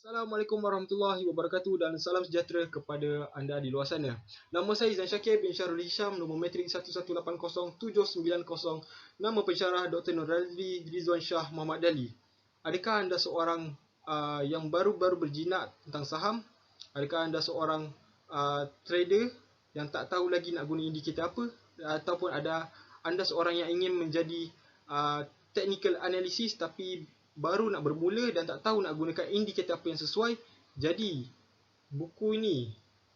Assalamualaikum warahmatullahi wabarakatuh dan salam sejahtera kepada anda di luar sana. Nama saya Izan Syakir bin Syahrul Hisham, nombor matrik 1180790. Nama pensyarah Dr. Nurali Rizwan Shah Muhammad Dali. Adakah anda seorang yang baru-baru berjinak tentang saham? Adakah anda seorang trader yang tak tahu lagi nak guna indikator apa? Ataupun anda seorang yang ingin menjadi technical analysis tapi baru nak bermula dan tak tahu nak gunakan indikator apa yang sesuai? Jadi, buku ini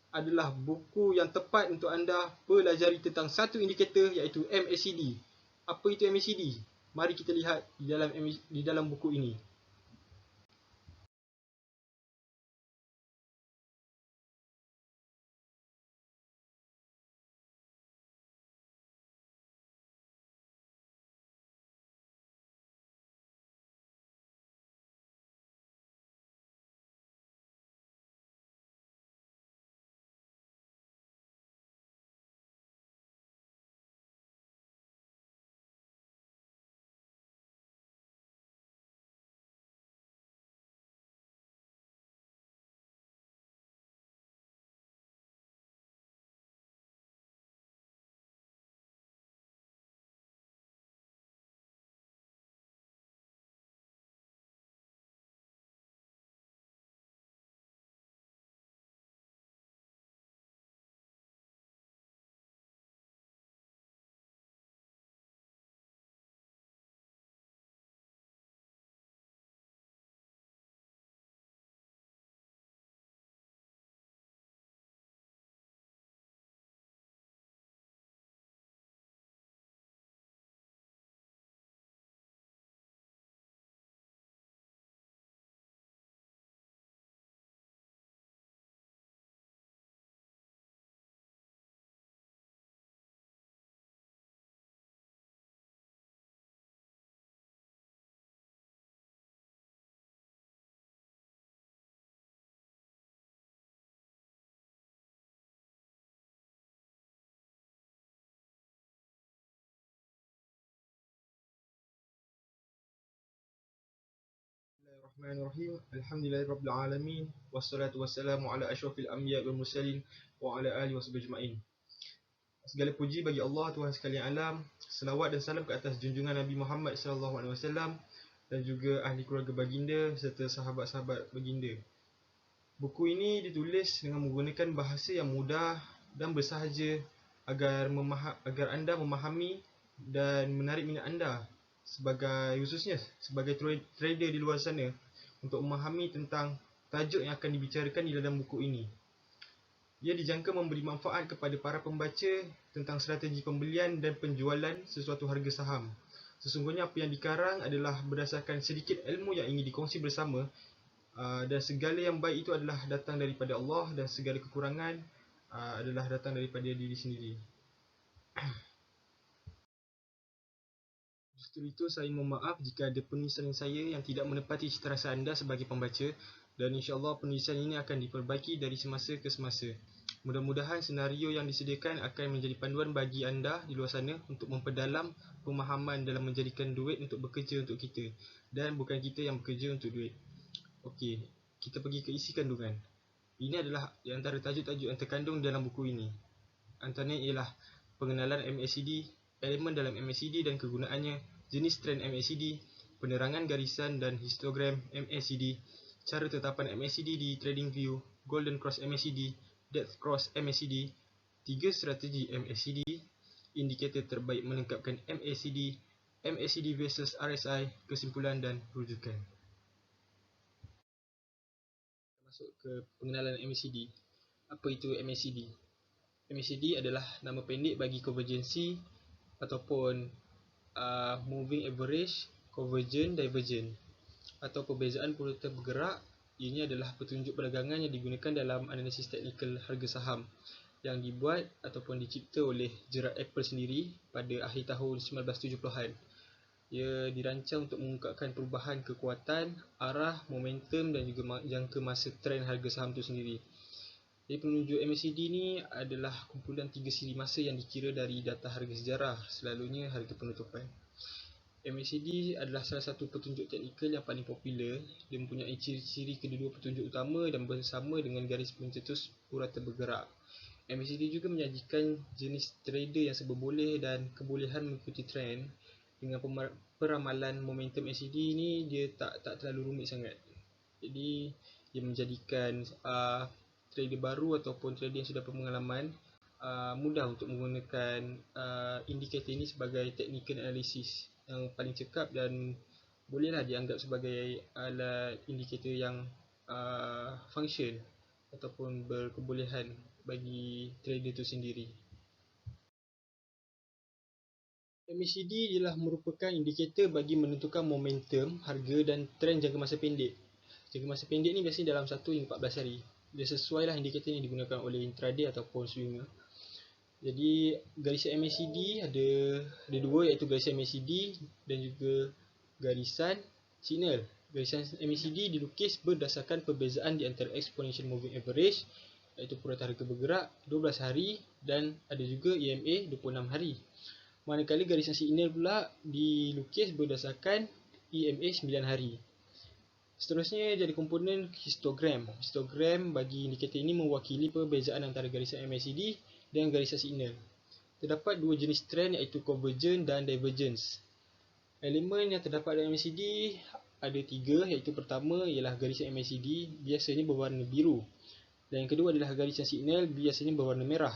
adalah buku yang tepat untuk anda pelajari tentang satu indikator iaitu MACD. Apa itu MACD? Mari kita lihat di dalam buku ini. Bismillahirrahmanirrahim. Alhamdulillahirabbil alamin wassalatu wassalamu ala asyrafil anbiya wal mursalin wa ala alihi washabihi ajmain. Segala puji bagi Allah Tuhan sekalian alam. Selawat dan salam ke atas junjungan Nabi Muhammad sallallahu alaihi wasallam dan juga ahli keluarga baginda serta sahabat-sahabat baginda. Buku ini ditulis dengan menggunakan bahasa yang mudah dan bersahaja agar anda memahami dan menarik minat anda khususnya sebagai trader di luar sana untuk memahami tentang tajuk yang akan dibicarakan di dalam buku ini. Ia dijangka memberi manfaat kepada para pembaca tentang strategi pembelian dan penjualan sesuatu harga saham. Sesungguhnya apa yang dikarang adalah berdasarkan sedikit ilmu yang ingin dikongsi bersama, dan segala yang baik itu adalah datang daripada Allah dan segala kekurangan adalah datang daripada diri sendiri. Justru itu saya mohon maaf jika ada penulisan saya yang tidak menepati cita rasa anda sebagai pembaca, dan insya-Allah penulisan ini akan diperbaiki dari semasa ke semasa. Mudah-mudahan senario yang disediakan akan menjadi panduan bagi anda di luar sana untuk memperdalam pemahaman dalam menjadikan duit untuk bekerja untuk kita dan bukan kita yang bekerja untuk duit. Okey, kita pergi ke isi kandungan. Ini adalah di antara tajuk-tajuk yang terkandung dalam buku ini. Antaranya ialah pengenalan MACD, elemen dalam MACD dan kegunaannya, jenis trend MACD, penerangan garisan dan histogram MACD, cara tetapan MACD di TradingView, Golden Cross MACD, Death Cross MACD, 3 strategi MACD, indikator terbaik melengkapkan MACD, MACD versus RSI, kesimpulan dan rujukan. Masuk ke pengenalan MACD. Apa itu MACD? MACD adalah nama pendek bagi konvergensi ataupun moving average, convergent, divergent, atau perbezaan pulutan bergerak. Ini adalah petunjuk perdagangan yang digunakan dalam analisis teknikal harga saham yang dibuat ataupun dicipta oleh Gerard Apple sendiri pada akhir tahun 1970-an. Ia dirancang untuk mengungkapkan perubahan kekuatan, arah, momentum dan juga jangka masa trend harga saham itu sendiri. Jadi penunjuk MACD ni adalah kumpulan 3 siri masa yang dikira dari data harga sejarah, selalunya harga penutupan. MACD adalah salah satu petunjuk teknikal yang paling popular. Dia mempunyai ciri-ciri kedua-dua petunjuk utama dan bersama dengan garis pencetus urata bergerak. MACD juga menyajikan jenis trader yang serba boleh dan kebolehan mengikuti trend. Dengan peramalan momentum MACD ni dia tak terlalu rumit sangat. Jadi dia menjadikan trader baru ataupun trader yang sudah berpengalaman mudah untuk menggunakan indikator ini sebagai technical analysis yang paling cekap dan bolehlah dianggap sebagai alat indikator yang function ataupun berkebolehan bagi trader itu sendiri. MACD ialah merupakan indikator bagi menentukan momentum, harga dan trend jangka masa pendek. Jangka masa pendek ni biasanya dalam 1 hingga 14 hari. Dia sesuailah indikator yang digunakan oleh intraday ataupun swinger. Jadi garisan MACD ada dua, iaitu garisan MACD dan juga garisan signal. Garisan MACD dilukis berdasarkan perbezaan di antara exponential moving average, iaitu purata harga bergerak 12 hari, dan ada juga EMA 26 hari. Manakala garisan signal pula dilukis berdasarkan EMA 9 hari. Seterusnya jadi komponen histogram. Histogram bagi indikator ini mewakili perbezaan antara garisan MACD dan garisan signal. Terdapat dua jenis trend, iaitu convergence dan divergence. Elemen yang terdapat dalam MACD ada 3, iaitu pertama ialah garisan MACD biasanya berwarna biru, dan yang kedua adalah garisan signal biasanya berwarna merah.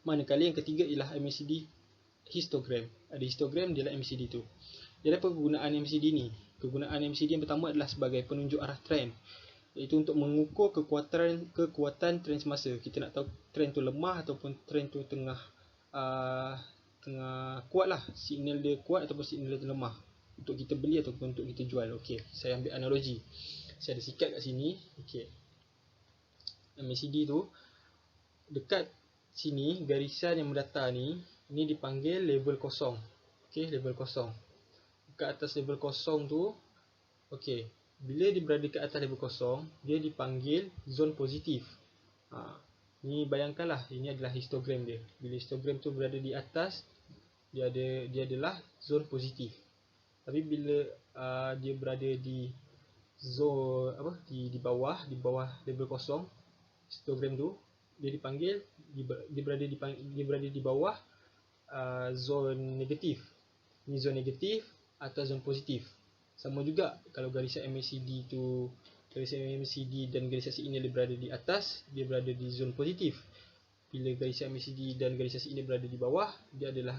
Manakala yang ketiga ialah MACD histogram. Ada histogram dalam MACD tu. Jadi apa kegunaan MACD ni? Kegunaan MACD yang pertama adalah sebagai penunjuk arah trend, iaitu untuk mengukur kekuatan trend semasa. Kita nak tahu trend tu lemah ataupun trend tu tengah kuat lah, signal dia kuat ataupun signal dia lemah, untuk kita beli ataupun untuk kita jual. Okey, saya ambil analogi. Saya ada sikat kat sini. Okey, MACD tu dekat sini, garisan yang mendatar ni dipanggil level kosong. Okey, level kosong. Dekat atas level kosong tu, okey, bila dia berada ke atas level kosong, dia dipanggil zon positif. Ni bayangkanlah, ini adalah histogram dia. Bila histogram tu berada di atas, dia adalah zon positif. Tapi bila dia berada di zon di bawah level kosong, histogram tu dia dipanggil dia berada di bawah zon negatif. Ini zon negatif atau zon positif. Sama juga kalau garisan MACD dan garisan signal dia berada di atas, dia berada di zon positif. Bila garisan MACD dan garisan signal berada di bawah, dia adalah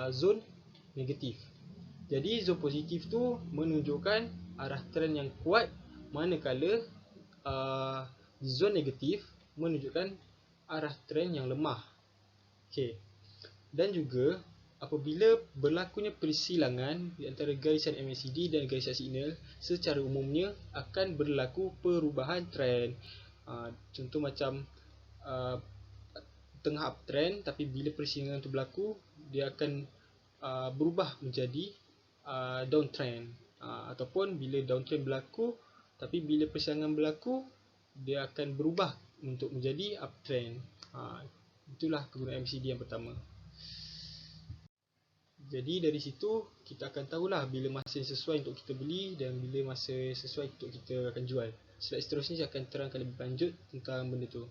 zon negatif. Jadi zon positif tu menunjukkan arah trend yang kuat, manakala zon negatif menunjukkan arah trend yang lemah. Okey. Dan juga apabila berlakunya persilangan di antara garisan MACD dan garisan signal, secara umumnya akan berlaku perubahan trend. Contoh macam tengah uptrend, tapi bila persilangan itu berlaku, dia akan berubah menjadi downtrend. Ataupun bila downtrend berlaku, tapi bila persilangan berlaku, dia akan berubah untuk menjadi uptrend. Itulah kegunaan MACD yang pertama. Jadi dari situ kita akan tahulah bila masa sesuai untuk kita beli dan bila masa sesuai untuk kita akan jual. Slide seterusnya saya akan terangkan lebih lanjut tentang benda tu.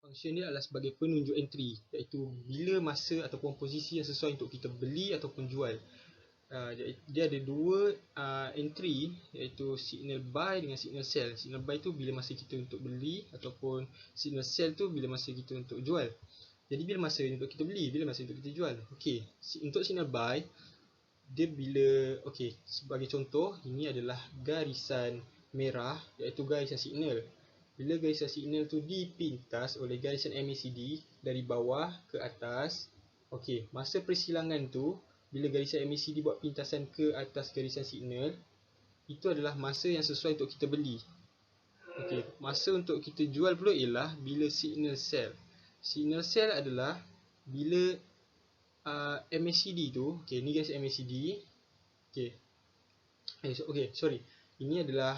Function dia adalah sebagai penunjuk entry, iaitu bila masa ataupun posisi yang sesuai untuk kita beli ataupun jual. Dia ada dua entry, iaitu signal buy dengan signal sell. Signal buy tu bila masa kita untuk beli, ataupun signal sell tu bila masa kita untuk jual. Jadi bila masa untuk kita beli, bila masa untuk kita jual. Okey, untuk signal buy, dia bila, okey, sebagai contoh, ini adalah garisan merah, iaitu garisan signal. Bila garisan signal tu dipintas oleh garisan MACD dari bawah ke atas, okey, masa persilangan tu, bila garisan MACD buat pintasan ke atas garisan signal, itu adalah masa yang sesuai untuk kita beli. Okey, masa untuk kita jual pula ialah bila signal sell. Signal sell adalah bila MACD tu, okey, ni guys MACD. Okey. Sorry. Ini adalah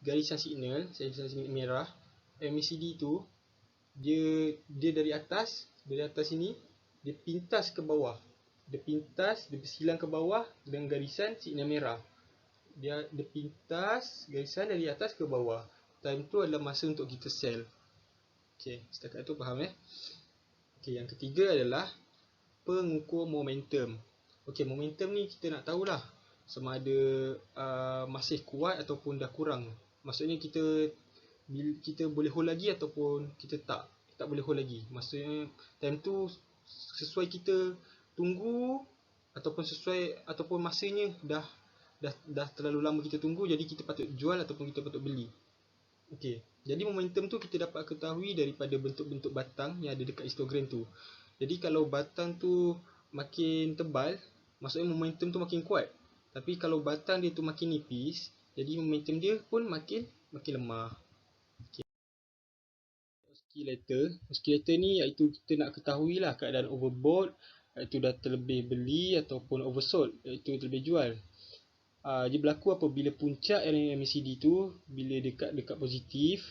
garisan signal merah. MACD tu dia dari atas sini dia pintas ke bawah. Dia bersilang ke bawah dengan garisan signal merah. Dia pintas garisan dari atas ke bawah. Time tu adalah masa untuk kita sell. Okey, setakat tu faham Okey, yang ketiga adalah pengukur momentum. Okey, momentum ni kita nak tahulah sama ada masih kuat ataupun dah kurang. Maksudnya kita boleh hold lagi ataupun kita tak boleh hold lagi. Maksudnya time tu sesuai kita tunggu ataupun masanya dah terlalu lama kita tunggu, jadi kita patut jual ataupun kita patut beli. Okey, jadi momentum tu kita dapat ketahui daripada bentuk-bentuk batang yang ada dekat histogram tu. Jadi kalau batang tu makin tebal, maksudnya momentum tu makin kuat. Tapi kalau batang dia tu makin nipis, jadi momentum dia pun makin lemah. Okay. Oscillator ni iaitu kita nak ketahui lah keadaan overbought, iaitu dah terlebih beli, ataupun oversold, iaitu terlebih jual. Dia berlaku apabila puncak MACD tu bila dekat positif.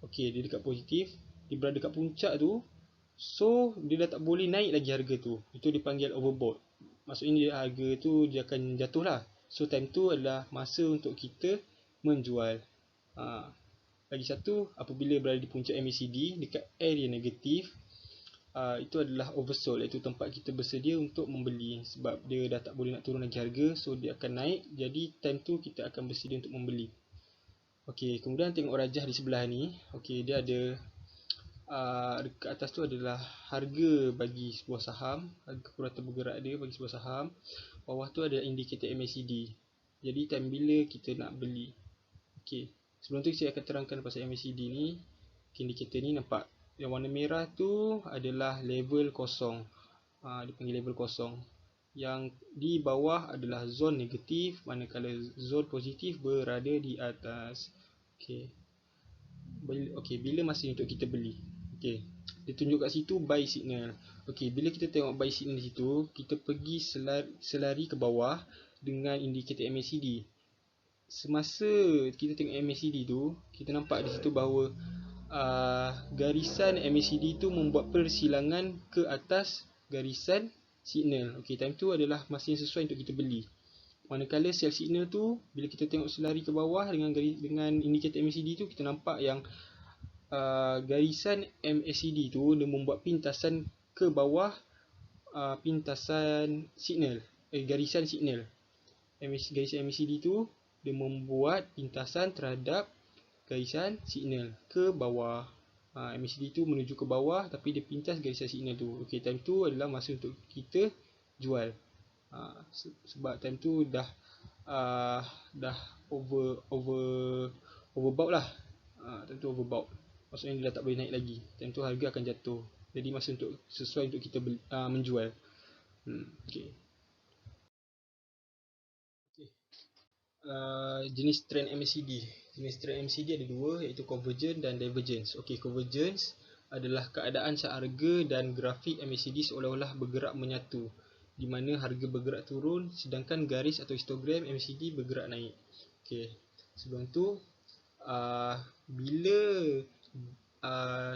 Okey, dia dekat positif, dia berada dekat puncak tu. So dia dah tak boleh naik lagi harga tu. Itu dipanggil overbought. Maksudnya harga tu dia akan jatuh lah. So time tu adalah masa untuk kita menjual. Lagi satu, apabila berada di puncak MACD dekat area negatif, itu adalah oversold, iaitu tempat kita bersedia untuk membeli. Sebab dia dah tak boleh nak turun lagi harga, so dia akan naik. Jadi time tu kita akan bersedia untuk membeli. Okey, kemudian tengok rajah di sebelah ni. Okey, dia ada dekat atas tu adalah harga bagi sebuah saham, harga purata bergerak dia bagi sebuah saham. Bawah tu ada indikator MACD. Jadi time bila kita nak beli. Okey, sebelum tu saya akan terangkan pasal MACD ni. Indikator ni nampak yang warna merah tu adalah level kosong. Dipanggil level kosong. Yang di bawah adalah zon negatif, manakala zon positif berada di atas. Okey, bila masa untuk kita beli? Okey, dia tunjuk kat situ buy signal. Okey, bila kita tengok buy signal di situ, kita pergi selari ke bawah dengan indikator MACD. Semasa kita tengok MACD tu, kita nampak di situ bahawa garisan MACD tu membuat persilangan ke atas garisan signal. Okey, time tu adalah masa yang sesuai untuk kita beli. Manakala sell signal tu, bila kita tengok selari ke bawah dengan indikator MACD tu, kita nampak yang garisan MACD tu dia membuat pintasan ke bawah, pintasan signal, garisan signal. Garisan MACD tu dia membuat pintasan terhadap garisan signal ke bawah. MACD tu menuju ke bawah tapi dia pintas garisan signal tu. Okey, time tu adalah masa untuk kita jual. Sebab time tu dah overbought lah. Time tu overbought. Maksudnya dia dah tak boleh naik lagi. Time tu harga akan jatuh. Jadi masa untuk sesuai untuk kita menjual. Okey. Jenis trend MACD. Jenis trend MACD ada dua, iaitu convergence dan divergence. Okey, convergence adalah keadaan seharga dan grafik MACD seolah-olah bergerak menyatu, di mana harga bergerak turun sedangkan garis atau histogram MACD bergerak naik. Okey, sebelum tu bila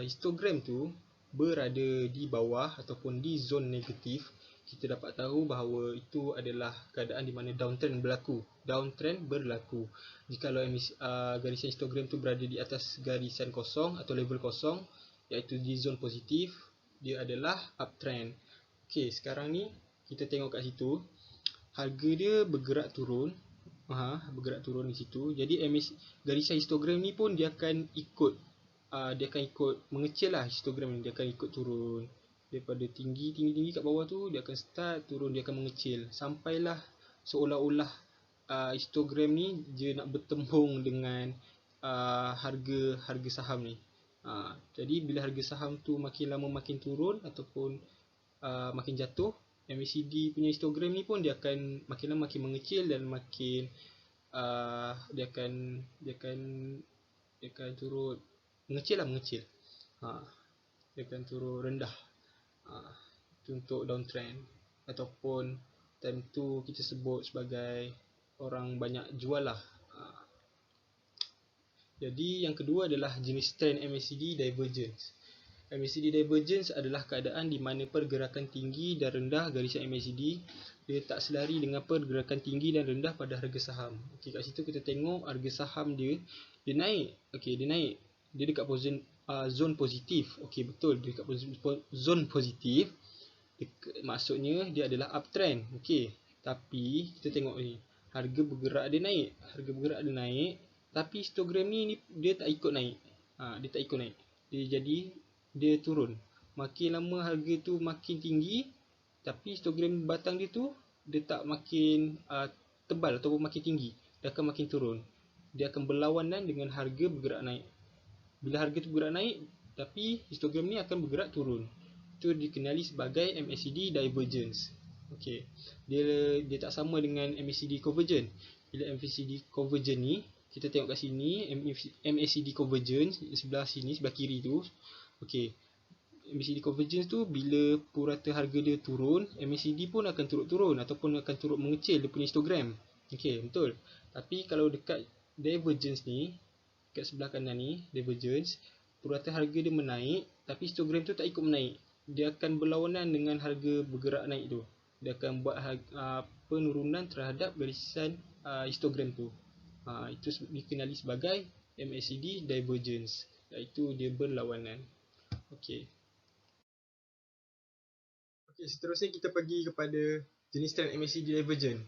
histogram tu berada di bawah ataupun di zon negatif, kita dapat tahu bahawa itu adalah keadaan di mana downtrend berlaku. Jikalau garisan histogram tu berada di atas garisan kosong atau level kosong, iaitu di zon positif, dia adalah uptrend. Okey, sekarang ni kita tengok kat situ, harga dia bergerak turun. Bergerak turun di situ. Jadi garisan histogram ni pun dia akan ikut mengecil lah histogram ni, dia akan ikut turun. Daripada tinggi kat bawah tu, dia akan start turun, dia akan mengecil sampailah seolah-olah histogram ni dia nak bertembung dengan harga saham ni. Jadi bila harga saham tu makin lama makin turun ataupun makin jatuh, MACD punya histogram ni pun dia akan makin lama makin mengecil dan makin dia akan turun mengecil. Dia akan turun rendah. Itu untuk downtrend, ataupun time tu kita sebut sebagai orang banyak jual lah. Jadi yang kedua adalah jenis trend MACD divergence. MACD divergence adalah keadaan di mana pergerakan tinggi dan rendah garisan MACD dia tak selari dengan pergerakan tinggi dan rendah pada harga saham. Okey, kat situ kita tengok harga saham dia naik. Okey, dia naik. Dia dekat zon positif. Okey, betul, dia dekat zon positif. Maksudnya dia adalah uptrend. Okey, tapi kita tengok ni, harga bergerak dia naik, tapi histogram ni dia tak ikut naik. Dia turun. Makin lama harga tu makin tinggi, tapi histogram batang dia tu dia tak makin tebal ataupun makin tinggi, dia akan makin turun. Dia akan berlawanan dengan harga bergerak naik. Bila harga tu bergerak naik, tapi histogram ni akan bergerak turun. Itu dikenali sebagai MACD divergence. Okey. Dia tak sama dengan MACD convergence. Bila MACD convergence ni, kita tengok kat sini, MACD convergence sebelah sini, sebelah kiri tu. Okey. MACD convergence tu bila purata harga dia turun, MACD pun akan turut turun ataupun akan turut mengecil dia punya histogram. Okey, betul. Tapi kalau dekat divergence ni, kat sebelah kanan ni, divergence, purata harga dia menaik, tapi histogram tu tak ikut menaik. Dia akan berlawanan dengan harga bergerak naik tu. Dia akan buat penurunan terhadap garisan histogram tu. Itu dikenali sebagai MACD divergence, iaitu dia berlawanan. Okey. Seterusnya kita pergi kepada jenis trend MACD divergence.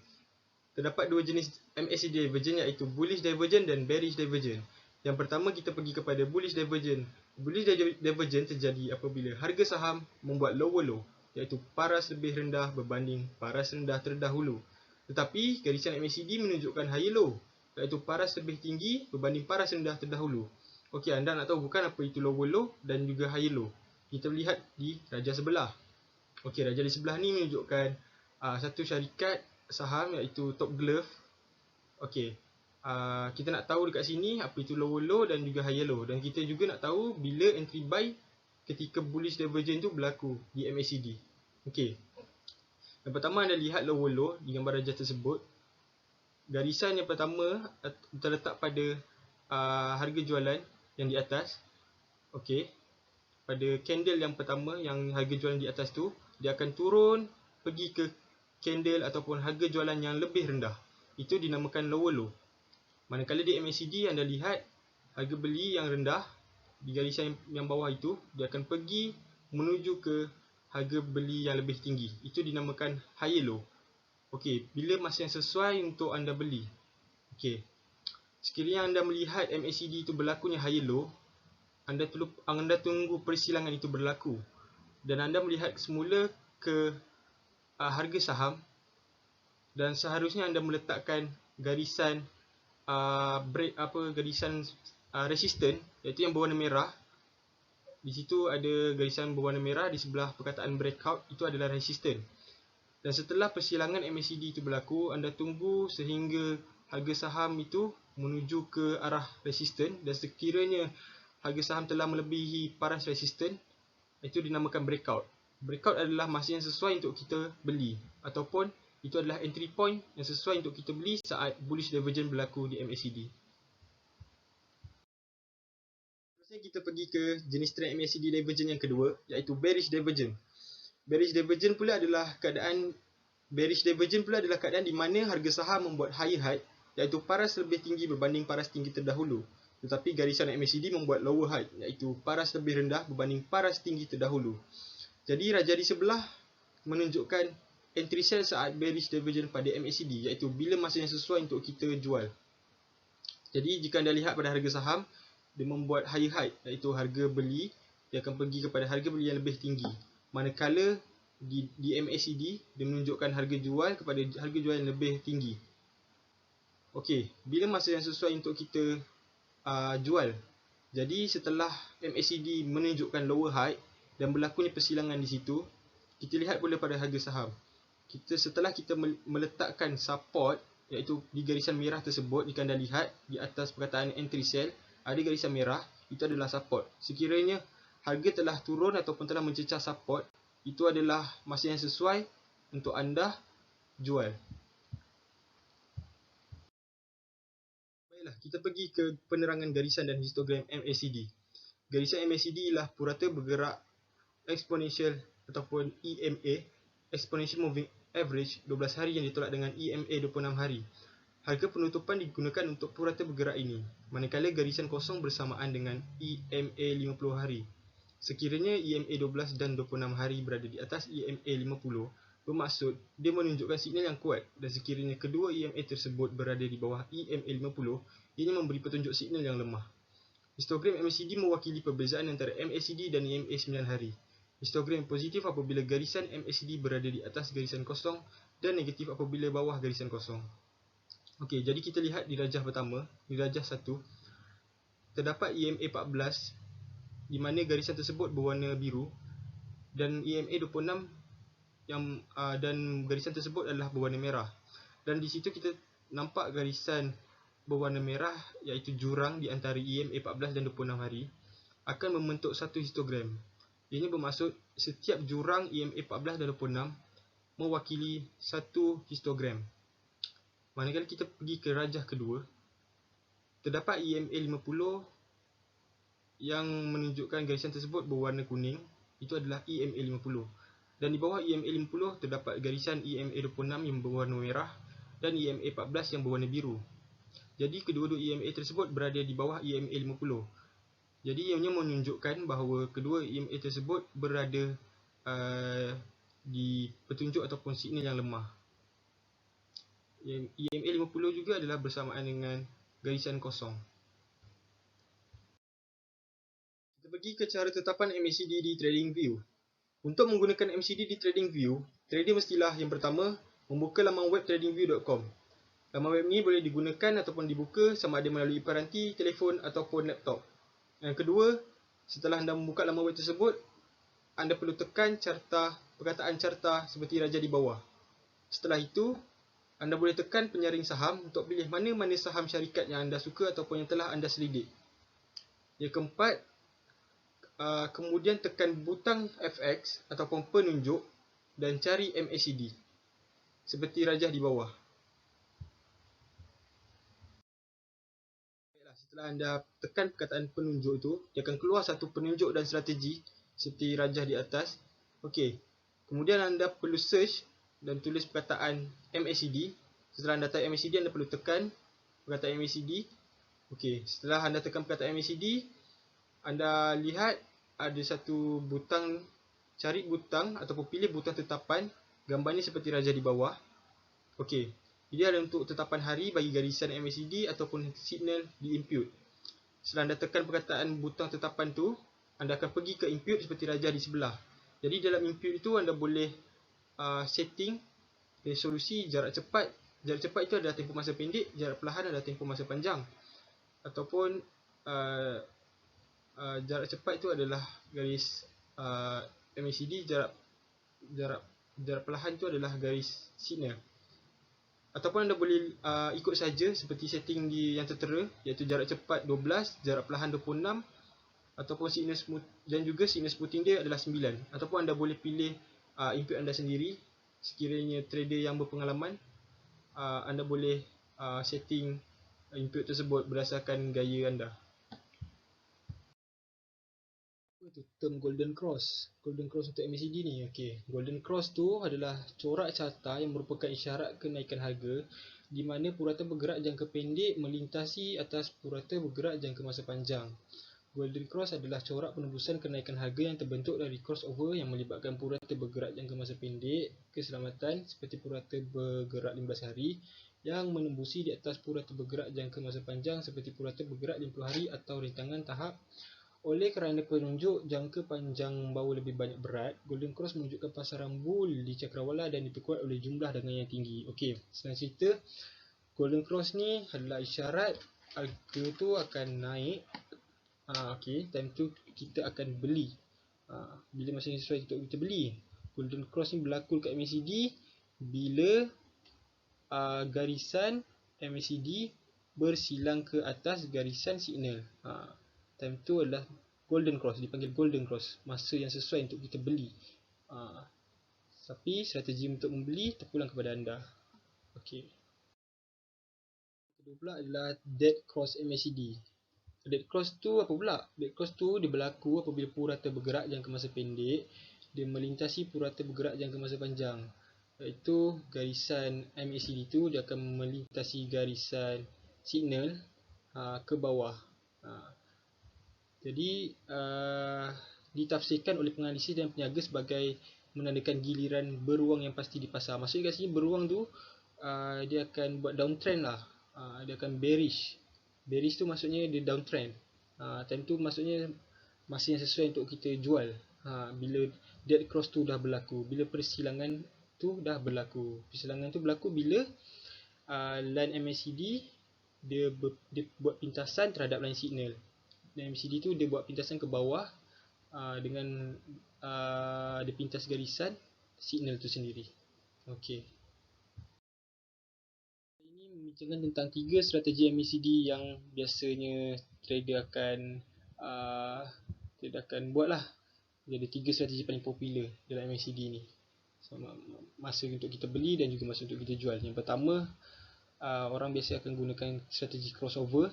Terdapat dua jenis MACD divergence, iaitu bullish divergence dan bearish divergence. Yang pertama kita pergi kepada bullish divergence. Bullish divergence terjadi apabila harga saham membuat lower low, iaitu paras lebih rendah berbanding paras rendah terdahulu. Tetapi garisan MACD menunjukkan higher low, iaitu paras lebih tinggi berbanding paras rendah terdahulu. Okey, anda nak tahu bukan apa itu lower low dan juga higher low? Kita lihat di rajah sebelah. Okey, rajah di sebelah ni menunjukkan satu syarikat saham iaitu Top Glove. Okey, kita nak tahu dekat sini apa itu lower low dan juga higher low, dan kita juga nak tahu bila entry buy ketika bullish divergence tu berlaku di MACD. Okey, yang pertama anda lihat lower low di gambar rajah tersebut. Garisan yang pertama terletak pada harga jualan yang di atas. Okey, pada candle yang pertama yang harga jualan di atas tu, dia akan turun pergi ke candle ataupun harga jualan yang lebih rendah. Itu dinamakan lower low. Manakala di MACD anda lihat harga beli yang rendah di garisan yang bawah itu, dia akan pergi menuju ke harga beli yang lebih tinggi. Itu dinamakan higher low. Okey, bila masa yang sesuai untuk anda beli. Okey, sekiranya anda melihat MACD itu berlakunya higher low, anda tunggu persilangan itu berlaku dan anda melihat semula ke harga saham, dan seharusnya anda meletakkan garisan garisan resisten, iaitu yang berwarna merah. Di situ ada garisan berwarna merah di sebelah perkataan breakout, itu adalah resisten. Dan setelah persilangan MACD itu berlaku, anda tunggu sehingga harga saham itu menuju ke arah resisten, dan sekiranya harga saham telah melebihi paras resisten, itu dinamakan breakout. Breakout adalah masa yang sesuai untuk kita beli, ataupun itu adalah entry point yang sesuai untuk kita beli saat bullish divergence berlaku di MACD. Seterusnya kita pergi ke jenis trend MACD divergence yang kedua, iaitu bearish divergence. Bearish divergence pula adalah keadaan di mana harga saham membuat higher high, iaitu paras lebih tinggi berbanding paras tinggi terdahulu. Tetapi garisan MACD membuat lower height, iaitu paras lebih rendah berbanding paras tinggi terdahulu. Jadi raja di sebelah menunjukkan entry sell saat bearish divergence pada MACD, iaitu bila masa yang sesuai untuk kita jual. Jadi jika anda lihat pada harga saham, dia membuat higher height, iaitu harga beli dia akan pergi kepada harga beli yang lebih tinggi. Manakala di MACD dia menunjukkan harga jual kepada harga jual yang lebih tinggi. Okey, bila masa yang sesuai untuk kita jual. Jadi setelah MACD menunjukkan lower high dan berlakunya persilangan di situ, kita lihat pula pada harga saham. Setelah kita meletakkan support, iaitu di garisan merah tersebut, jika anda lihat di atas perkataan entry sell ada garisan merah, itu adalah support. Sekiranya harga telah turun ataupun telah mencecah support, itu adalah masa yang sesuai untuk anda jual. Baiklah, kita pergi ke penerangan garisan dan histogram MACD. Garisan MACD ialah purata bergerak exponential ataupun EMA, exponential moving average 12 hari yang ditolak dengan EMA 26 hari. Harga penutupan digunakan untuk purata bergerak ini, manakala garisan kosong bersamaan dengan EMA 50 hari. Sekiranya EMA 12 dan 26 hari berada di atas EMA 50, bermaksud dia menunjukkan signal yang kuat, dan sekiranya kedua EMA tersebut berada di bawah EMA 50, ini memberi petunjuk signal yang lemah. Histogram MACD mewakili perbezaan antara MACD dan EMA 9 hari. Histogram positif apabila garisan MACD berada di atas garisan kosong dan negatif apabila bawah garisan kosong. Okey, jadi kita lihat di rajah pertama, di rajah 1, terdapat EMA 14 di mana garisan tersebut berwarna biru dan EMA 26 dan garisan tersebut adalah berwarna merah. Dan di situ kita nampak garisan berwarna merah, iaitu jurang di antara EMA 14 dan 26 hari akan membentuk satu histogram. Ini bermaksud setiap jurang EMA 14 dan 26 mewakili satu histogram. Manakala kita pergi ke rajah kedua, terdapat EMA 50 yang menunjukkan garisan tersebut berwarna kuning, itu adalah EMA 50. Dan di bawah EMA 50 terdapat garisan EMA 26 yang berwarna merah dan EMA 14 yang berwarna biru. Jadi kedua-dua EMA tersebut berada di bawah EMA 50. Jadi ianya menunjukkan bahawa kedua EMA tersebut berada di petunjuk ataupun signal yang lemah. EMA 50 juga adalah bersamaan dengan garisan kosong. Kita pergi ke cara tetapan MACD di TradingView. Untuk menggunakan MACD di TradingView, trader mestilah yang pertama membuka laman web tradingview.com. Laman web ini boleh digunakan ataupun dibuka sama ada melalui peranti, telefon ataupun laptop. Yang kedua, setelah anda membuka laman web tersebut, anda perlu tekan perkataan carta seperti raja di bawah. Setelah itu, anda boleh tekan penyaring saham untuk pilih mana-mana saham syarikat yang anda suka ataupun yang telah anda selidik. Yang keempat, kemudian tekan butang FX ataupun penunjuk dan cari MACD seperti rajah di bawah. Setelah anda tekan perkataan penunjuk itu, dia akan keluar satu penunjuk dan strategi seperti rajah di atas. Okey. Kemudian anda perlu search dan tulis perkataan MACD. Setelah anda type MACD, anda perlu tekan perkataan MACD. Okey, setelah anda tekan perkataan MACD, anda lihat ada satu butang, cari butang ataupun pilih butang tetapan. Gambarnya seperti raja di bawah. Okey, ini ada untuk tetapan hari bagi garisan MACD ataupun signal di impute. Setelah anda tekan perkataan butang tetapan tu, anda akan pergi ke impute seperti raja di sebelah. Jadi dalam impute itu anda boleh setting resolusi jarak cepat. Jarak cepat itu adalah tempoh masa pendek, jarak perlahan adalah tempoh masa panjang. Ataupun jarak cepat itu adalah garis MACD, jarak perlahan itu adalah garis signal. Ataupun anda boleh ikut saja seperti setting yang tertera, iaitu jarak cepat 12, jarak perlahan 26, ataupun signal smooth, dan juga signal smoothing dia adalah 9. Ataupun anda boleh pilih input anda sendiri. Sekiranya trader yang berpengalaman, anda boleh setting input tersebut berdasarkan gaya anda. Itu term golden cross. Golden cross untuk MACD ni. Okey, golden cross tu adalah corak carta yang merupakan isyarat kenaikan harga di mana purata bergerak jangka pendek melintasi atas purata bergerak jangka masa panjang. Golden Cross adalah corak penembusan kenaikan harga yang terbentuk dari crossover yang melibatkan purata bergerak jangka masa pendek keselamatan seperti purata bergerak 15 hari yang menembusi di atas purata bergerak jangka masa panjang seperti purata bergerak 50 hari atau rintangan tahap. Oleh kerana penunjuk jangka panjang bahawa lebih banyak berat, Golden Cross menunjukkan pasaran bull di cakrawala dan diperkuat oleh jumlah dagangan yang tinggi. Okey, senang cerita, Golden Cross ni adalah isyarat harga tu akan naik. Okey, time tu kita akan beli. Bila masa yang sesuai untuk kita beli. Golden Cross ni berlaku kat MACD bila garisan MACD bersilang ke atas garisan signal. Time tu adalah Golden Cross, dipanggil Golden Cross, masa yang sesuai untuk kita beli. Tapi strategi untuk membeli terpulang kepada anda. Okey. Kedua pula adalah Dead Cross MACD. Dead Cross tu apa pula? Dead Cross tu dia berlaku apabila purata bergerak jangka masa pendek dia melintasi purata bergerak jangka masa panjang. Iaitu garisan MACD tu dia akan melintasi garisan signal ke bawah. Jadi ditafsirkan oleh penganalisis dan peniaga sebagai menandakan giliran beruang yang pasti di pasar. Maksudnya kat sini beruang tu dia akan buat downtrend lah. Dia akan bearish. Bearish tu maksudnya dia downtrend. Time tu maksudnya masa yang sesuai untuk kita jual. Bila dead cross tu dah berlaku, bila persilangan tu dah berlaku. Persilangan tu berlaku bila line MACD dia buat pintasan terhadap line signal. Dan MACD tu dia buat pintasan ke bawah dengan dia pintas garisan signal tu sendiri. Okey. Ini membincangkan tentang 3 strategi MACD yang biasanya trader akan buat lah. Jadi 3 strategi paling popular dalam MACD ni. Masa untuk kita beli dan juga masa untuk kita jual. Yang pertama, orang biasa akan gunakan strategi crossover.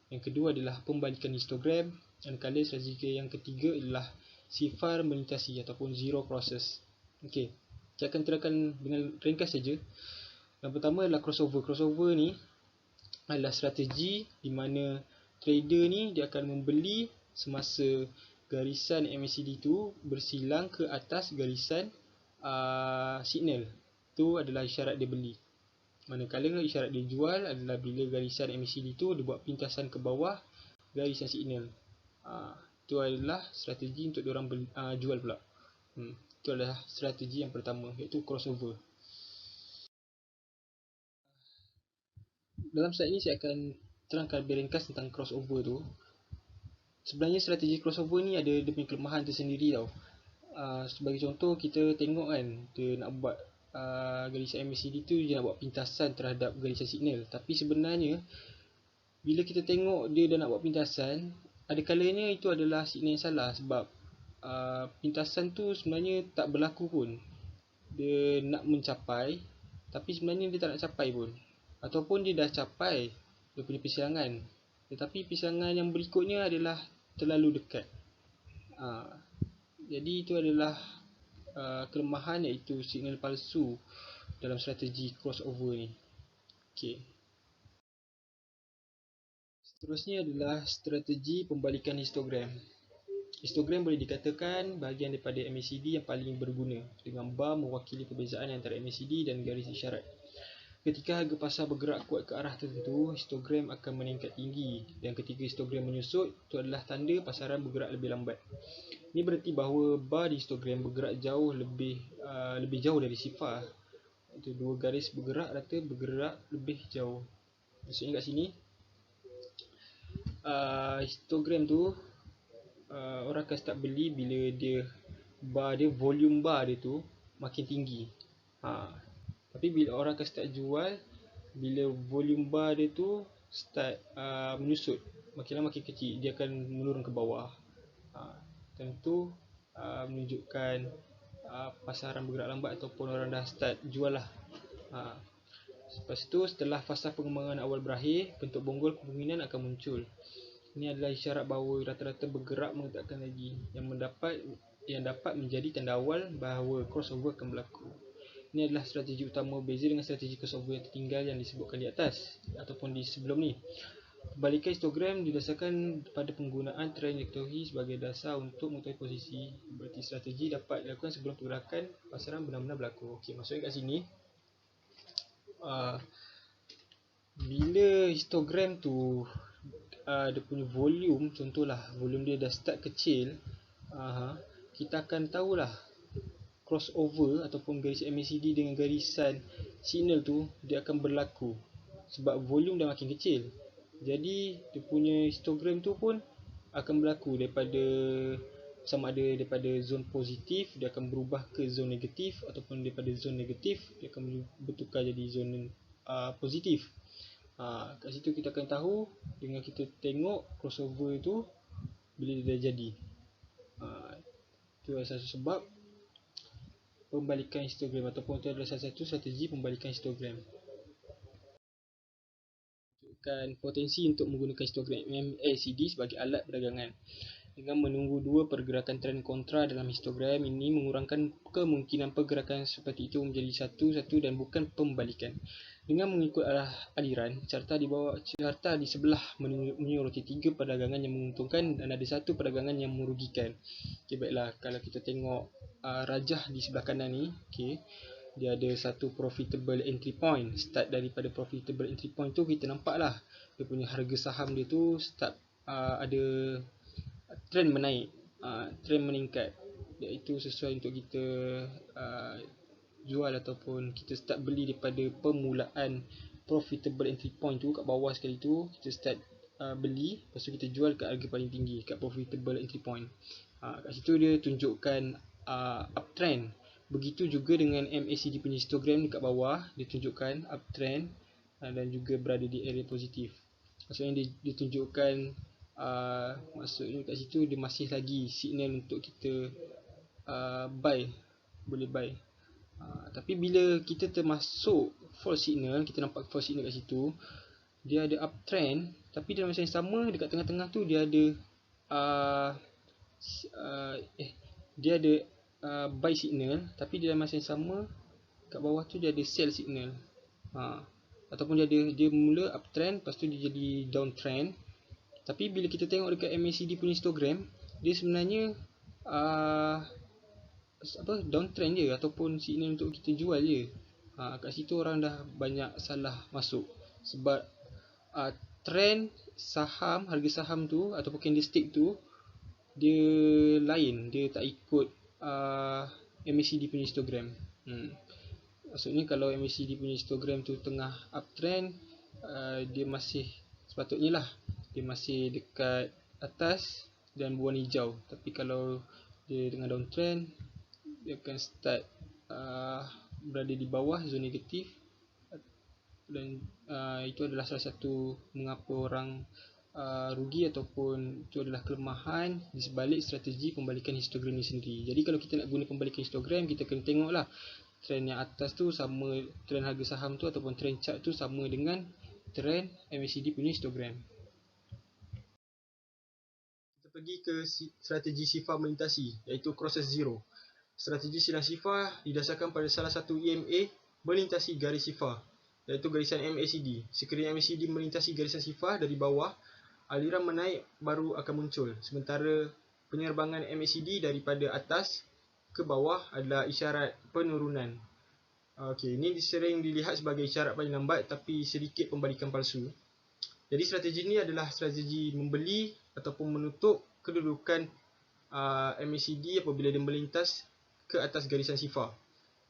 Yang kedua adalah pembalikan histogram. Dan kali strategi yang ketiga adalah sifar melintasi ataupun zero crosses. Okey, saya akan terangkan dengan ringkas saja. Yang pertama adalah crossover. Crossover ni adalah strategi di mana trader ni dia akan membeli semasa garisan MACD tu bersilang ke atas garisan signal. Tu adalah isyarat dia beli. Manakala isyarat dia jual adalah bila garisan MACD tu dia buat pintasan ke bawah garisan signal. Itu adalah strategi untuk diorang jual pula. Itu adalah strategi yang pertama, iaitu crossover. Dalam slide ini saya akan terangkan lebih ringkas tentang crossover tu. Sebenarnya strategi crossover ni ada dia punya kelemahan tersendiri tau. Sebagai contoh, kita tengok kan, dia nak buat garisan MACD tu dia nak buat pintasan terhadap garisan signal. Tapi sebenarnya bila kita tengok dia dah nak buat pintasan, ada kalanya itu adalah signal yang salah. Sebab pintasan tu sebenarnya tak berlaku pun. Dia nak mencapai, tapi sebenarnya dia tak nak capai pun. Ataupun dia dah capai dia punya persilangan, tetapi persilangan yang berikutnya adalah terlalu dekat. Jadi itu adalah kelemahan, iaitu signal palsu dalam strategi crossover ni. Okey. Seterusnya adalah strategi pembalikan histogram. Histogram boleh dikatakan bahagian daripada MACD yang paling berguna, dengan bar mewakili perbezaan antara MACD dan garis isyarat. Ketika harga pasar bergerak kuat ke arah tertentu, histogram akan meningkat tinggi, dan ketika histogram menyusut, itu adalah tanda pasaran bergerak lebih lambat. Ini berarti bahawa bar di histogram bergerak lebih jauh dari sifar. Itu dua garis bergerak rata bergerak lebih jauh. Maksudnya kat sini histogram tu orang akan start beli bila dia volume bar dia tu makin tinggi. Tapi bila orang akan start jual bila volume bar dia tu start menyusut, makin lama makin kecil, dia akan menurun ke bawah. Tentu menunjukkan pasaran bergerak lambat ataupun orang dah start jual lah. Lepas tu, setelah fasa pengembangan awal berakhir, bentuk bonggol kemungkinan akan muncul. Ini adalah isyarat bahawa rata-rata bergerak mengetatkan lagi, yang dapat menjadi tanda awal bahawa crossover akan berlaku. Ini adalah strategi utama berbeza dengan strategi crossover yang tertinggal yang disebutkan di atas ataupun di sebelum ni. Pembalikan histogram didasarkan pada penggunaan trajektori sebagai dasar untuk mengetahui posisi. Berarti strategi dapat dilakukan sebelum pergerakan pasaran benar-benar berlaku. Okey, maksudnya kat sini bila histogram tu dia punya volume, contohlah volume dia dah start kecil, kita akan tahulah crossover ataupun garisan MACD dengan garisan signal tu dia akan berlaku sebab volume dah makin kecil. Jadi dia punya histogram tu pun akan berlaku daripada sama ada daripada zon positif dia akan berubah ke zon negatif ataupun daripada zon negatif dia akan bertukar jadi zon positif. Kat situ kita akan tahu dengan kita tengok crossover tu bila dia dah jadi. Itu adalah satu sebab pembalikan histogram ataupun itu adalah salah satu strategi pembalikan histogram. Tunjukkan potensi untuk menggunakan histogram MACD sebagai alat perdagangan. Dengan menunggu dua pergerakan trend kontra dalam histogram ini mengurangkan kemungkinan pergerakan seperti itu menjadi satu-satu dan bukan pembalikan. Dengan mengikut arah aliran, carta di sebelah menyoroti tiga perdagangan yang menguntungkan dan ada satu perdagangan yang merugikan. Okey, baiklah, kalau kita tengok rajah di sebelah kanan ni, okey, dia ada satu profitable entry point. Start daripada profitable entry point tu kita nampak lah dia punya harga saham dia tu start ada trend menaik, trend meningkat, iaitu sesuai untuk kita jual ataupun kita start beli daripada permulaan profitable entry point tu kat bawah sekali tu kita start beli, lepas tu kita jual kat harga paling tinggi kat profitable entry point. Kat situ dia tunjukkan uptrend. Begitu juga dengan MACD punya histogram dekat bawah, dia tunjukkan uptrend dan juga berada di area positif. Maksudnya dia tunjukkan maksudnya kat situ dia masih lagi signal untuk kita buy, boleh buy. Tapi bila kita termasuk false signal, kita nampak false signal kat situ, dia ada uptrend tapi dalam masa yang sama dekat tengah-tengah tu dia ada dia ada buy signal, tapi dalam masa yang sama kat bawah tu dia ada sell signal. Ataupun dia mula uptrend, lepas tu dia jadi downtrend. Tapi bila kita tengok dekat MACD punya histogram, dia sebenarnya downtrend je ataupun signal untuk kita jual je. Kat situ orang dah banyak salah masuk sebab trend saham, harga saham tu ataupun candlestick tu dia lain, dia tak ikut MACD punya histogram. Maksudnya kalau MACD punya histogram tu tengah uptrend, dia masih sepatutnya lah dia masih dekat atas dan berwarna hijau. Tapi kalau dia tengah downtrend, dia akan start berada di bawah zon negatif, dan itu adalah salah satu mengapa orang rugi ataupun itu adalah kelemahan di sebalik strategi pembalikan histogram ni sendiri. Jadi kalau kita nak guna pembalikan histogram, kita kena tengoklah trend yang atas tu sama, trend harga saham tu ataupun trend chart tu sama dengan trend MACD punya histogram. Kita pergi ke strategi sifar melintasi, iaitu crosses zero. Strategi silang sifar didasarkan pada salah satu EMA melintasi garis sifar, iaitu garisan MACD. Sekiranya MACD melintasi garisan sifar dari bawah, aliran menaik baru akan muncul. Sementara penyerbangan MACD daripada atas ke bawah adalah isyarat penurunan. Okey, ini sering dilihat sebagai isyarat paling lambat tapi sedikit pembalikan palsu. Jadi strategi ini adalah strategi membeli ataupun menutup kedudukan MACD apabila dia melintas ke atas garisan sifar,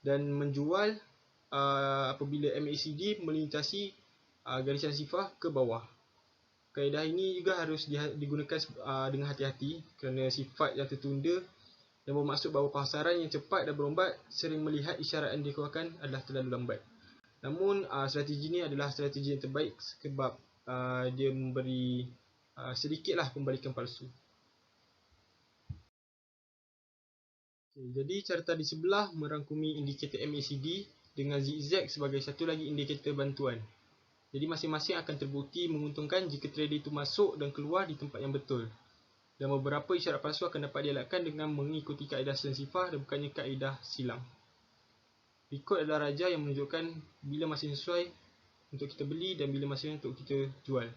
dan menjual apabila MACD melintasi garisan sifar ke bawah. Kaedah ini juga harus digunakan dengan hati-hati kerana sifat yang tertunda yang bermaksud bahawa pasaran yang cepat dan berombat sering melihat isyarat yang dikeluarkan adalah terlalu lambat. Namun strategi ini adalah strategi yang terbaik sebab dia memberi sedikitlah pembalikan palsu. Jadi carta di sebelah merangkumi indikator MACD dengan zigzag sebagai satu lagi indikator bantuan. Jadi masing-masing akan terbukti menguntungkan jika trader itu masuk dan keluar di tempat yang betul. Dan beberapa isyarat palsu akan dapat dielakkan dengan mengikuti kaedah silang sifar dan bukannya kaedah silang. Berikut adalah raja yang menunjukkan bila masa sesuai untuk kita beli dan bila masa untuk kita jual.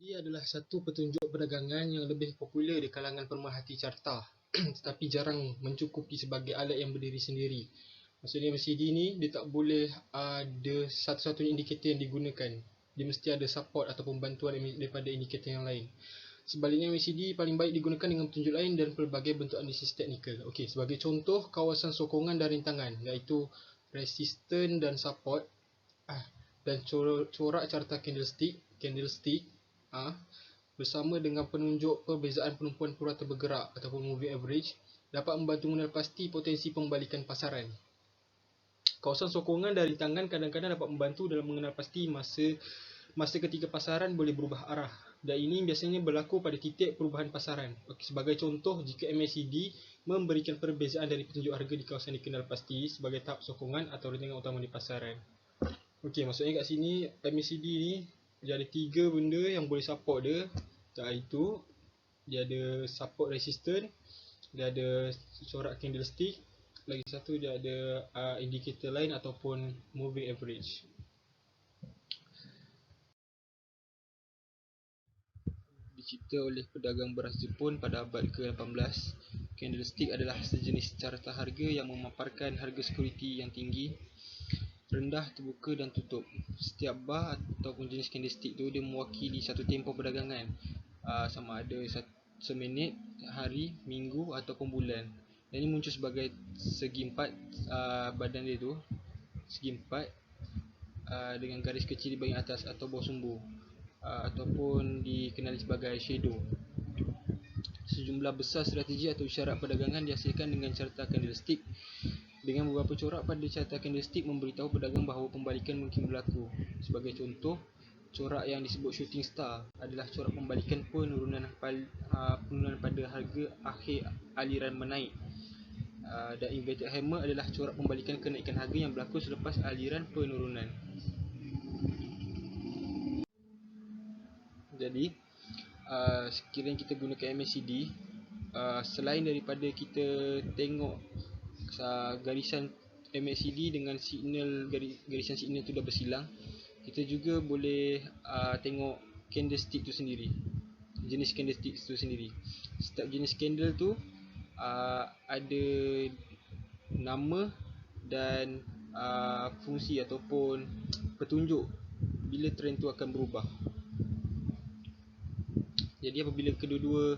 Ini adalah satu petunjuk perdagangan yang lebih popular di kalangan pemerhati carta tetapi jarang mencukupi sebagai alat yang berdiri sendiri. Maksudnya MACD ni dia tak boleh ada satu-satunya indikator yang digunakan. Dia mesti ada support ataupun bantuan daripada indikator yang lain. Sebaliknya MACD paling baik digunakan dengan petunjuk lain dan pelbagai bentuk analisis teknikal. Okey, sebagai contoh kawasan sokongan dan rintangan iaitu resistance dan support dan corak carta candlestick bersama dengan penunjuk perbezaan penumpuan purata bergerak ataupun moving average dapat membantu mengenal pasti potensi pembalikan pasaran. Kawasan sokongan dan rintangan kadang-kadang dapat membantu dalam mengenal pasti masa ketika pasaran boleh berubah arah, dan ini biasanya berlaku pada titik perubahan pasaran. Sebagai contoh, jika MACD memberikan perbezaan dari petunjuk harga di kawasan dikenal pasti sebagai tahap sokongan atau rintangan utama di pasaran. Okey, maksudnya kat sini MACD ni dia ada 3 benda yang boleh support dia, iaitu dia ada support resistance, dia ada corak candlestick, lagi satu dia ada indikator lain ataupun moving average. Dicipta oleh pedagang beras Jepun pada abad ke-18, candlestick adalah sejenis carta harga yang memaparkan harga security yang tinggi, rendah, terbuka dan tutup. Setiap bar ataupun jenis candlestick tu dia mewakili satu tempoh perdagangan, sama ada seminit, hari, minggu ataupun bulan. Dan ini muncul sebagai segi empat, badan dia tu segi empat dengan garis kecil di bahagian atas atau bawah sumbu, ataupun dikenali sebagai shadow. Sejumlah besar strategi atau isyarat perdagangan dihasilkan dengan carta candlestick. Dengan beberapa corak pada carta candlestick memberitahu pedagang bahawa pembalikan mungkin berlaku. Sebagai contoh, corak yang disebut shooting star adalah corak pembalikan penurunan pada harga akhir aliran menaik. Dan inverted hammer adalah corak pembalikan kenaikan harga yang berlaku selepas aliran penurunan. Jadi, sekiranya kita gunakan MACD, selain daripada kita tengok garisan MACD dengan signal, garisan signal tu dah bersilang, kita juga boleh tengok candlestick tu sendiri, jenis candlestick tu sendiri. Setiap jenis candle tu ada nama dan fungsi ataupun petunjuk bila trend tu akan berubah. Jadi apabila kedua-dua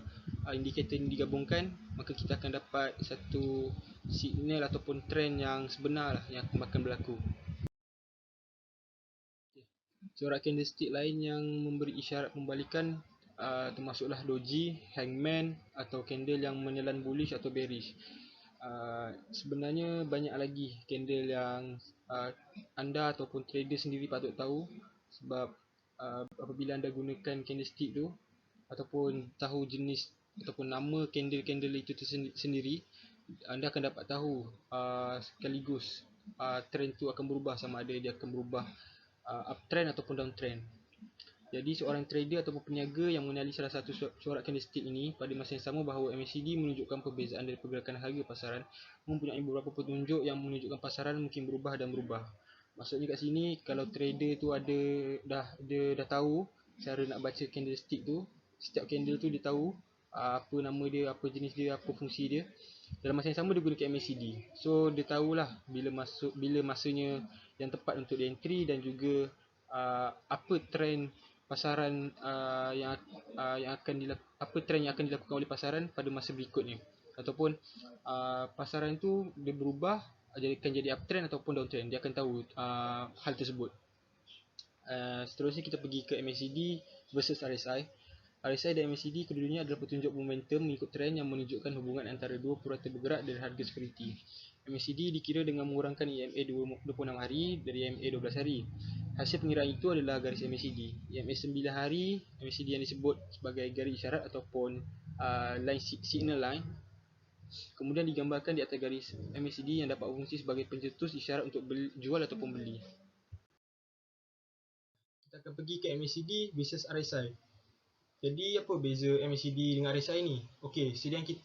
indikator ini digabungkan, maka kita akan dapat satu signal ataupun trend yang sebenar lah yang akan berlaku. Corak candlestick lain yang memberi isyarat pembalikan termasuklah doji, hangman atau candle yang menelan bullish atau bearish. Sebenarnya banyak lagi candle yang anda ataupun trader sendiri patut tahu, sebab apabila anda gunakan candlestick tu ataupun tahu jenis ataupun nama candle-candle itu sendiri, anda akan dapat tahu sekaligus trend tu akan berubah, sama ada dia akan berubah uptrend ataupun downtrend. Jadi seorang trader ataupun peniaga yang mengenali salah satu corak candlestick ini pada masa yang sama bahawa MACD menunjukkan perbezaan dari pergerakan harga pasaran, mempunyai beberapa petunjuk yang menunjukkan pasaran mungkin berubah dan berubah. Maksudnya kat sini, kalau trader tu dia dah tahu cara nak baca candlestick tu, setiap candle tu dia tahu apa nama dia, apa jenis dia, apa fungsi dia. Dalam masa yang sama dia gunakan MACD. So dia tahulah bila masanya yang tepat untuk dia entry, dan juga apa trend pasaran yang akan apa trend yang akan dilakukan oleh pasaran pada masa berikutnya, ataupun pasaran tu dia berubah akan jadi uptrend ataupun downtrend, dia akan tahu hal tersebut. Seterusnya kita pergi ke MACD versus RSI. RSI dan MACD keduanya adalah petunjuk momentum mengikut trend yang menunjukkan hubungan antara dua purata bergerak dan harga security. MACD dikira dengan mengurangkan EMA 26 hari dari EMA 12 hari. Hasil pengiraan itu adalah garis MACD. EMA 9 hari, MACD yang disebut sebagai garis isyarat ataupun signal line, kemudian digambarkan di atas garis MACD yang dapat berfungsi sebagai pencetus isyarat untuk jual ataupun beli. Kita akan pergi ke MACD versus RSI. Jadi apa beza MACD dengan RSI ni? Okey,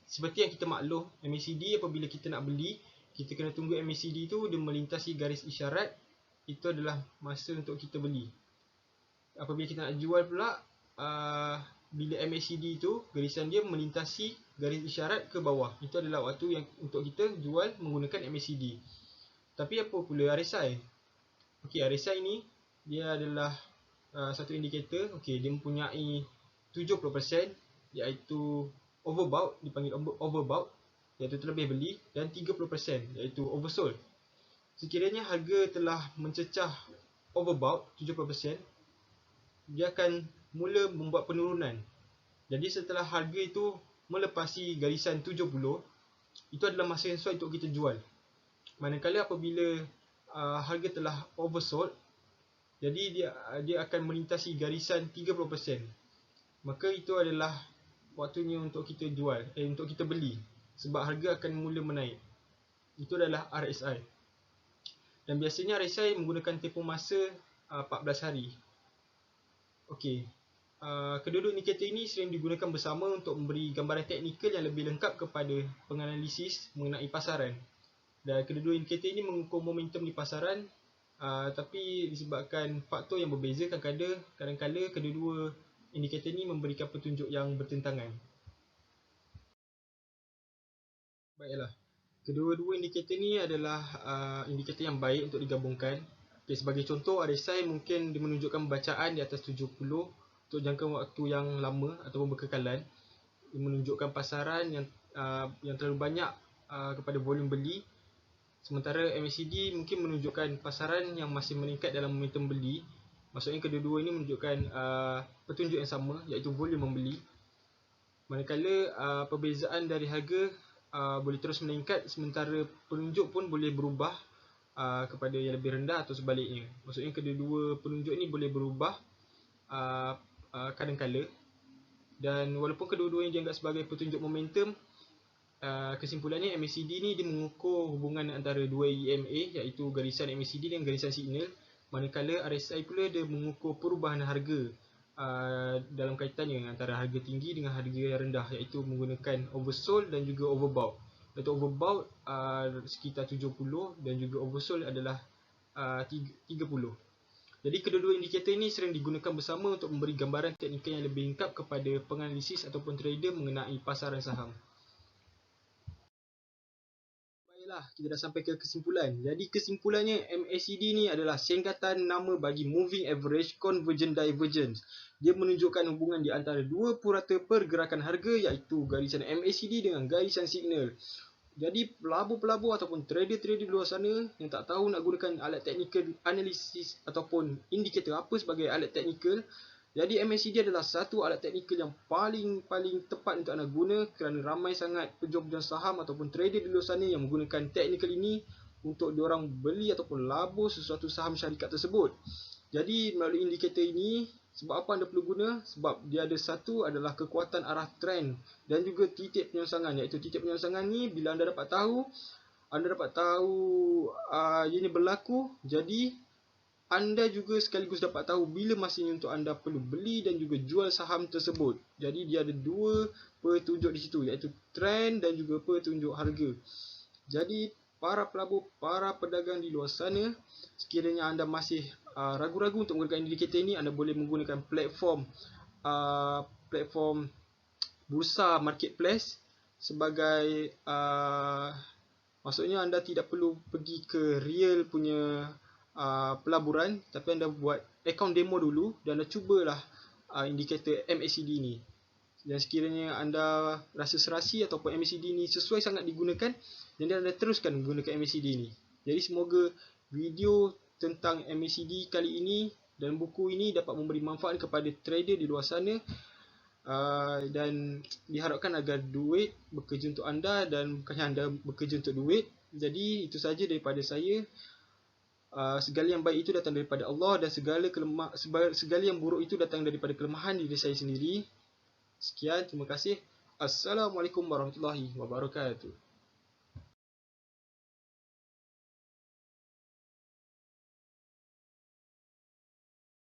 seperti yang kita maklum, MACD apabila kita nak beli, kita kena tunggu MACD tu dia melintasi garis isyarat, itu adalah masa untuk kita beli. Apabila kita nak jual pula, bila MACD tu garisan dia melintasi garis isyarat ke bawah, itu adalah waktu yang untuk kita jual menggunakan MACD. Tapi apa pula RSI? Okey, RSI ni dia adalah satu indikator. Okey, dia mempunyai 70% iaitu overbought, dipanggil overbought iaitu terlebih beli, dan 30% iaitu oversold. Sekiranya harga telah mencecah overbought 70%, dia akan mula membuat penurunan. Jadi setelah harga itu melepasi garisan 70, itu adalah masa yang sesuai untuk kita jual. Manakala apabila harga telah oversold, jadi dia akan melintasi garisan 30%. Maka itu adalah waktunya untuk kita jual, untuk kita beli, sebab harga akan mula menaik. Itu adalah RSI. Dan biasanya RSI menggunakan tempoh masa 14 hari. Okey. Kedua-dua indikator ini sering digunakan bersama untuk memberi gambaran teknikal yang lebih lengkap kepada penganalisis mengenai pasaran. Dan kedua-dua indikator ini mengukur momentum di pasaran, tapi disebabkan faktor yang berbeza, kadang-kadang kedua-dua indikator ini memberikan petunjuk yang bertentangan. Baiklah, kedua-dua indikator ini adalah indikator yang baik untuk digabungkan. Okay, sebagai contoh, RSI mungkin dia menunjukkan bacaan di atas 70 untuk jangka waktu yang lama ataupun berkekalan. Dia menunjukkan pasaran yang terlalu banyak kepada volume beli. Sementara MACD mungkin menunjukkan pasaran yang masih meningkat dalam momentum beli. Maksudnya kedua-dua ini menunjukkan petunjuk yang sama, iaitu volume membeli. Manakala perbezaan dari harga boleh terus meningkat, sementara penunjuk pun boleh berubah kepada yang lebih rendah atau sebaliknya. Maksudnya kedua-dua penunjuk ini boleh berubah kadang-kala. Dan walaupun kedua-duanya dianggap sebagai petunjuk momentum, kesimpulannya MACD ni dia mengukur hubungan antara dua EMA, iaitu garisan MACD dan garisan signal. Manakala RSI pula dia mengukur perubahan harga dalam kaitannya antara harga tinggi dengan harga yang rendah, iaitu menggunakan oversold dan juga overbought. Iaitu overbought sekitar 70 dan juga oversold adalah 30. Jadi kedua-dua indikator ini sering digunakan bersama untuk memberi gambaran teknikal yang lebih lengkap kepada penganalisis ataupun trader mengenai pasaran saham. Baiklah, kita dah sampai ke kesimpulan. Jadi kesimpulannya, MACD ni adalah singkatan nama bagi Moving Average Convergent Divergence. Dia menunjukkan hubungan di antara dua purata pergerakan harga, iaitu garisan MACD dengan garisan signal. Jadi pelabur-pelabur ataupun trader-trader di luar sana yang tak tahu nak gunakan alat technical analysis ataupun indikator apa sebagai alat technical, jadi MACD adalah satu alat technical yang paling tepat untuk anda guna, kerana ramai sangat pejuang-pejuang saham ataupun trader di luar sana yang menggunakan technical ini untuk diorang beli ataupun labur sesuatu saham syarikat tersebut. Jadi melalui indikator ini, sebab apa anda perlu guna? Sebab dia ada satu adalah kekuatan arah trend dan juga titik penyelesaian, iaitu titik penyelesaian ni bila anda dapat tahu ianya berlaku, jadi anda juga sekaligus dapat tahu bila masanya untuk anda perlu beli dan juga jual saham tersebut. Jadi dia ada dua petunjuk di situ, iaitu trend dan juga petunjuk harga. Jadi para pelabur, para pedagang di luar sana, sekiranya anda masih ragu-ragu untuk menggunakan indikator ini, anda boleh menggunakan platform bursa marketplace sebagai maksudnya anda tidak perlu pergi ke real punya pelaburan, tapi anda buat account demo dulu dan anda cubalah indikator MACD ni. Dan sekiranya anda rasa serasi ataupun MACD ni sesuai sangat digunakan, jadi anda teruskan menggunakan MACD ni. Jadi semoga video tentang MACD kali ini dan buku ini dapat memberi manfaat kepada trader di luar sana, dan diharapkan agar duit bekerja untuk anda dan bukannya anda bekerja untuk duit. Jadi itu saja daripada saya. Segala yang baik itu datang daripada Allah dan segala yang buruk itu datang daripada kelemahan diri saya sendiri. Sekian, terima kasih. Assalamualaikum warahmatullahi wabarakatuh.